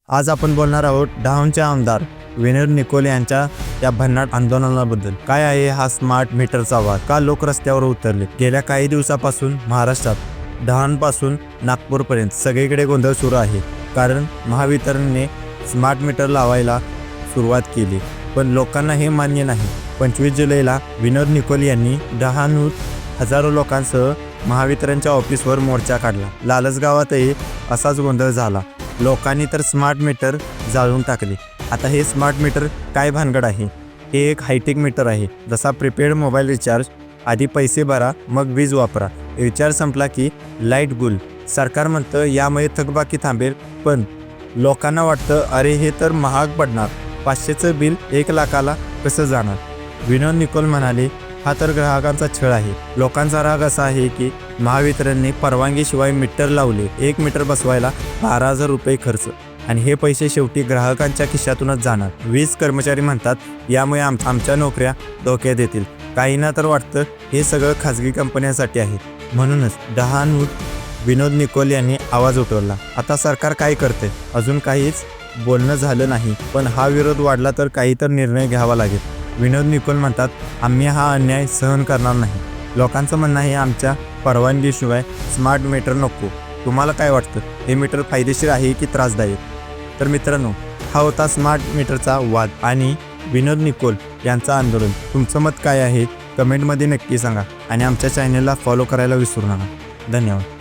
आज आपण बोलणार आहोत डहाणूचे आमदार विनोद निकोल यांच्या या भन्नाट आंदोलनाबद्दल। काय आहे हा स्मार्ट मीटरचा वाद, का लोक रस्त्यावर उतरले? गेल्या काही दिवसापासून महाराष्ट्रात डहाणूपासून नागपूरपर्यंत सगळीकडे गोंधळ सुरू आहे, कारण महावितरणने स्मार्ट मीटर लावायला सुरुवात केली, पण लोकांना हे मान्य नाही। 25 जुलैला विनोद निकोल यांनी डहाणूत हजारो लोकांसह महावितरणच्या ऑफिसवर मोर्चा काढला। लालच गावातही असाच गोंधळ झाला, लोकांनी तर स्मार्ट मीटर जाळून टाकले। आता हे स्मार्ट मीटर काय भानगड आहे? हे एक हायटेक मीटर आहे, जसा प्रीपेड मोबाईल रिचार्ज। आधी पैसे भरा मग वीज वापरा, रिचार्ज संपला की लाईट गुल। सरकार म्हणतं यामुळे थकबाकी थांबेल, पण लोकांना वाटतं अरे हे तर महाग पडणार, 500चं बिल 1 लाखाला कसं जाणार? विनोद निकोल म्हणाले, हा तर ग्राहकांचा छळ आहे। लोकांचा राग असा आहे की महावितरणने परवानगीशिवाय मीटर लावले, 1 मीटर बसवायला 12,000 रुपये खर्च, आणि हे पैसे शेवटी ग्राहकांच्या खिशातूनच जाणार। वीज कर्मचारी म्हणतात यामुळे आमच्या नोकऱ्या धोक्यात येतील। काहींना तर वाटतं हे सगळं खाजगी कंपन्यांसाठी आहे। म्हणूनच डहाणूत विनोद निकोल यांनी आवाज उठवला। आता सरकार काय करते? अजून काहीच बोलणं झालं नाही, पण हा विरोध वाढला तर काही तर निर्णय घ्यावा लागेल। विनोद निकोल म्हणतात, आम्ही हा अन्याय सहन करणार नाही। लोकांचं म्हणणं आहे आमच्या परवानगीशिवाय स्मार्ट मीटर नको। तुम्हाला काय वाटतं, हे मीटर फायदेशीर आहे की त्रासदायक? तर मित्रांनो, हा होता स्मार्ट मीटरचा वाद आणि विनोद निकोल यांचं आंदोलन। तुमचं मत काय आहे कमेंटमध्ये नक्की सांगा, आणि आमच्या चॅनलला फॉलो करायला विसरू नका। धन्यवाद।